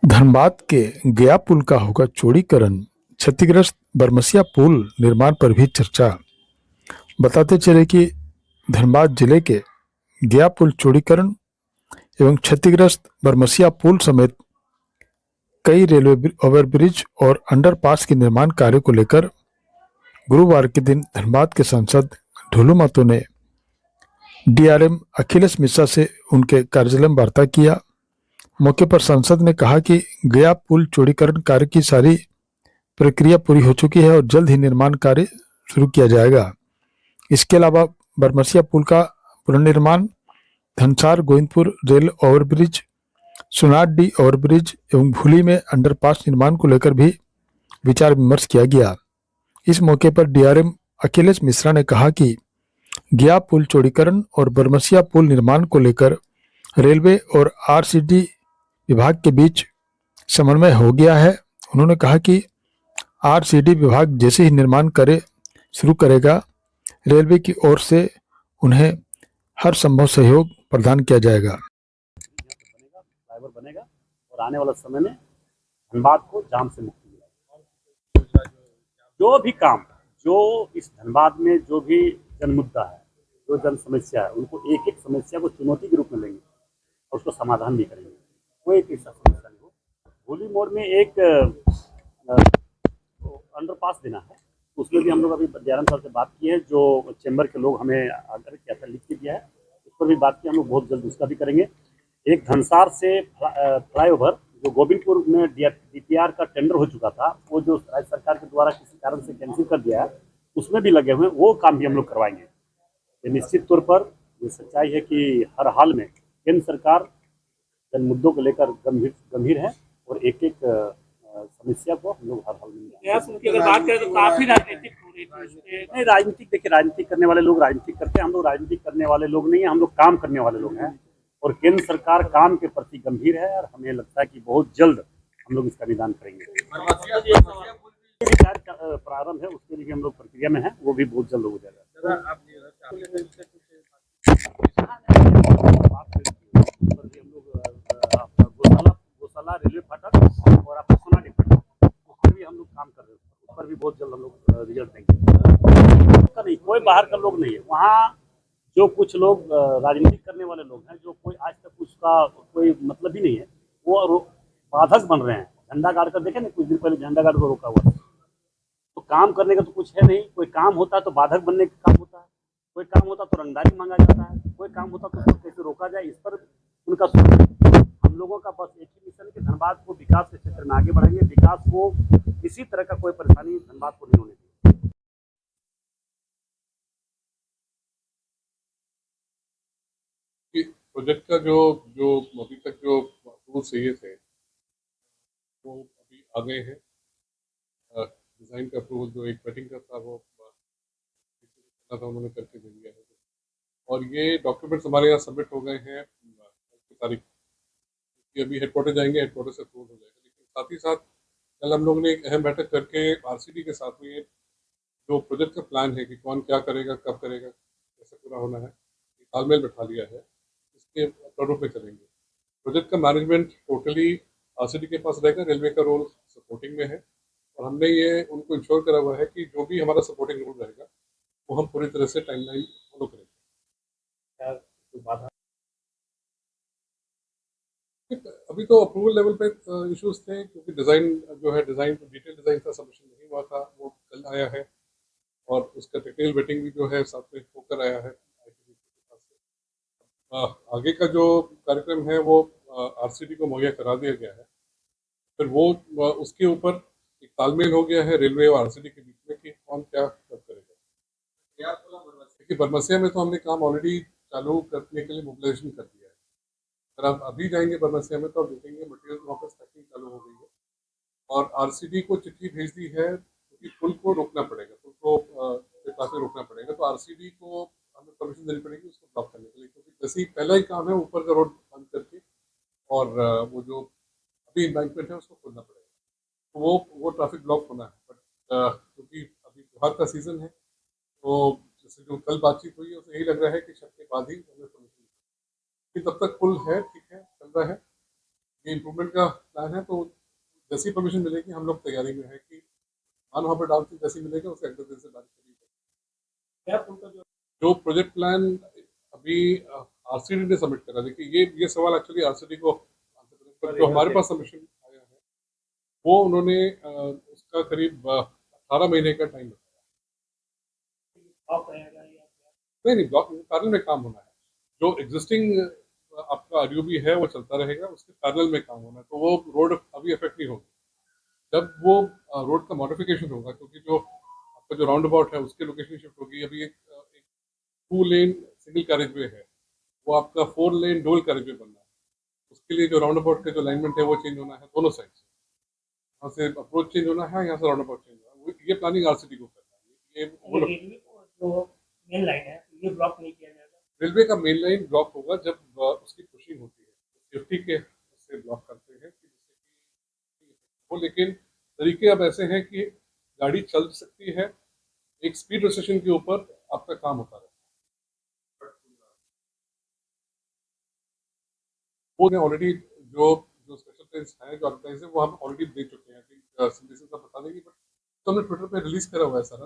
धनबाद के गया पुल का होगा चौड़ीकरण, क्षतिग्रस्त बरमसिया पुल निर्माण पर भी चर्चा। बताते चले कि धनबाद जिले के गया पुल चौड़ीकरण एवं क्षतिग्रस्त बरमसिया पुल समेत कई रेलवे ओवरब्रिज और अंडरपास के निर्माण कार्य को लेकर गुरुवार के दिन धनबाद के सांसद ढोलू महतो ने डीआरएम अखिलेश मिश्रा से उनके कार्यालय में वार्ता किया। मौके पर सांसद ने कहा कि गया पुल चौड़ीकरण कार्य की सारी प्रक्रिया पूरी हो चुकी है और जल्द ही निर्माण कार्य शुरू किया जाएगा। इसके अलावा बरमसिया पुल का पुनर्निर्माण, Dhansar Govindpur rail overbridge, Sunardih overbridge एवं भूली में अंडरपास निर्माण को लेकर भी विचार विमर्श किया गया। इस मौके पर डीआरएम अखिलेश मिश्रा ने कहा कि गया पुल चौड़ीकरण और बरमसिया पुल निर्माण को लेकर रेलवे और आरसीडी विभाग के बीच समन्वय हो गया है। उन्होंने कहा कि आरसीडी विभाग जैसे ही निर्माण शुरू करेगा, रेलवे की ओर से उन्हें हर संभव सहयोग प्रदान किया जाएगा। फ्लाईओवर बनेगा और आने वाला समय में धनबाद को जाम से मुक्ति मिलेगी। जो भी काम, जो इस धनबाद में जो भी जन मुद्दा है, जो जन समस्या है, उनको एक एक समस्या को चुनौती के रूप में लेंगे और उसको समाधान भी करेंगे। कोई एक ऐसा समस्या नहीं हो। भोली मोड़ में एक अंडरपास देना है, उसमें भी हम लोग अभी डीआरएम साहब से बात की है। जो चैम्बर के लोग हमें आग्रह किया था, लिख के दिया है, उस पर भी बात की। हम लोग बहुत जल्द उसका भी करेंगे। एक धनसार से फ्लाईओवर जो गोविंदपुर में डीपीआर का टेंडर हो चुका था, वो जो राज्य सरकार के द्वारा किसी कारण से कैंसिल कर दिया है, उसमें भी लगे हुए हैं। वो काम भी हम लोग करवाएंगे। ये निश्चित तौर पर ये सच्चाई है कि हर हाल में केंद्र सरकार जन मुद्दों को लेकर गंभीर है और एक एक समस्या को हम लोग हर हाल में अगर बात करें तो काफी राजनीतिक हो रही थी। नहीं, राजनीतिक देखिए, राजनीतिक करने वाले लोग राजनीतिक करते हैं। हम लोग राजनीतिक करने वाले लोग नहीं है, हम लोग काम करने वाले लोग हैं और केंद्र सरकार काम के प्रति गंभीर है और हमें लगता है कि बहुत जल्द हम लोग इसका निदान करेंगे। प्रारंभ है, उसके लिए हम लोग प्रक्रिया में है, वो भी बहुत जल्द हो जाएगा। गौशाला रेलवे फाटक और आपका सोनाडी फाटक, उस पर भी हम लोग काम कर रहे हैं। उस पर भी बहुत जल्द हम लोग रिजल्ट देंगे। नहीं, कोई बाहर का लोग नहीं है वहाँ। जो कुछ लोग राजनीतिक करने वाले लोग हैं, जो कोई आज तक उसका कोई मतलब ही नहीं है, वो बाधक बन रहे हैं। झंडा गाड़ कर देखे ना, कुछ दिन पहले झंडा गाड़ को रोका हुआ। तो काम करने का तो कुछ है नहीं। कोई काम होता है तो बाधक बनने का काम होता है, कोई काम होता तो रंगदारी मांगा जाता है, कोई काम होता तो उसको कैसे रोका जाए, इस पर उनका सोच। हम लोगों का बस एक ही मिशन है कि धनबाद को विकास के क्षेत्र में आगे बढ़ेंगे। विकास को किसी तरह का कोई परेशानी धनबाद को नहीं होने देंगे। प्रोजेक्ट का जो जो अभी तक जो अप्रूवल चाहिए थे वो अभी आ गए हैं। डिज़ाइन का अप्रूवल जो एक वेटिंग का था वो था, उन्होंने करके दे दिया है और ये डॉक्यूमेंट्स हमारे यहाँ सबमिट हो गए हैं की तारीख। ये अभी हेडक्वार्टर जाएंगे, हेडक्वार्टर से अप्रूवल हो जाएगा। लेकिन साथ ही साथ कल हम लोगों ने एक अहम बैठक करके आरसीडी के साथ में जो प्रोजेक्ट का प्लान है कि कौन क्या करेगा, कब करेगा, कैसे पूरा होना है, तालमेल बैठा लिया है। इसके प्रारूप में चलेंगे। प्रोजेक्ट का मैनेजमेंट टोटली आरसीडी के पास रहेगा। रेलवे का रोल सपोर्टिंग में है और हमने ये उनको इंश्योर करा हुआ है कि जो भी हमारा सपोर्टिंग रोल रहेगा वो हम पूरी तरह से टाइमलाइन फॉलो करेंगे। अभी तो अप्रूवल लेवल पे इश्यूज थे क्योंकि डिज़ाइन जो है, डिज़ाइन डिटेल डिज़ाइन का सबमिशन नहीं हुआ था, वो कल आया है और उसका टेक्निकल वेटिंग भी जो है साथ में होकर आया है। आगे का जो कार्यक्रम है वो आरसीडी को मुहैया करा दिया गया है। फिर वो उसके ऊपर एक तालमेल हो गया है रेलवे और आरसीडी के बीच में कि कौन क्या कब करेगा। देखिए, बरमसिया में तो हमने काम ऑलरेडी चालू करने के लिए मोबिलाइजेशन कर दिया है। अगर आप अभी जाएंगे बरमसिया में तो आप देखेंगे मटेरियल वापस पैकिंग चालू हो गई है और आरसीडी को चिट्ठी भेज दी है क्योंकि पुल को रोकना पड़ेगा, पुल को ट्रैफिक रोकना पड़ेगा। तो आरसीडी को हमें परमिशन देनी पड़ेगी उसको ब्लॉक करने के लिए, क्योंकि जैसे ही पहला ही काम है ऊपर का रोड बंद करके और वो जो अभी इम्बैंकमेंट है उसको खोलना पड़ेगा। तो वो ट्रैफिक ब्लॉक होना है। बट क्योंकि अभी त्योहार का सीज़न है तो जैसे जो कल बातचीत हुई है उसे यही लग रहा है कि शक के बाद ही हमें परमिशन, तब तक पुल है, ठीक है, चल रहा है। ये इम्प्रूवमेंट का प्लान है, तो जैसी परमिशन मिलेगी हम लोग तैयारी में है कि मान वहाँ पर डालती जैसी मिलेगा उसके अगले दिन से बारिश करेंगे। क्या उनका जो प्रोजेक्ट प्लान अभी आरसीडी ने सबमिट करा, देखिए ये सवाल एक्चुअली आरसीडी को answer करना, पर जो हमारे पास सबमिशन आया है वो उन्होंने उसका करीब 18 महीने का टाइम बताया। ऑफ रहेगा या नहीं ब्लॉक पैरेलल में काम होना है, जो एग्जिस्टिंग आपका आरयूबी है वो चलता रहेगा, उसके पैरेलल में काम होना है, तो वो रोड अभी इफेक्ट नहीं होगी। जब वो रोड का मॉडिफिकेशन होगा, क्योंकि जो आपका जो राउंड अबाउट है उसकी लोकेशन शिफ्ट होगी, अभी एक 2 लेन सिंगल कैरेज वे है, वो आपका 4 लेन डुअल कैरेज वे बनना है। उसके लिए जो राउंड अबाउट का जो अलाइनमेंट है वो चेंज होना है दोनों साइड से, यहाँ से अप्रोच चेंज होना है, यहाँ से राउंड अबाउट चेंज होना है। ये प्लानिंग आरसीटी को करना है। ये वो लोग रेलवे जो मेन लाइन है ये ब्लॉक नहीं किया जाएगा। रेलवे का मेन लाइन ब्लॉक होगा जब उसकी पुशिंग होती है, सेफ्टी के उससे ब्लॉक करते हैं कि जिससे कि वो, लेकिन तरीके अब ऐसे हैं कि गाड़ी चल सकती है, एक स्पीड रेस्ट्रिक्शन के ऊपर आपका काम होता है। वो ऑलरेडी जो जो स्पेशल ट्रेन्स हैं जो एडवर्टाइज है वो हम ऑलरेडी दे चुके हैं। आई थिंक सिंधी से सब बता देंगे, बट तो हमने ट्विटर पे रिलीज करा हुआ है सारा।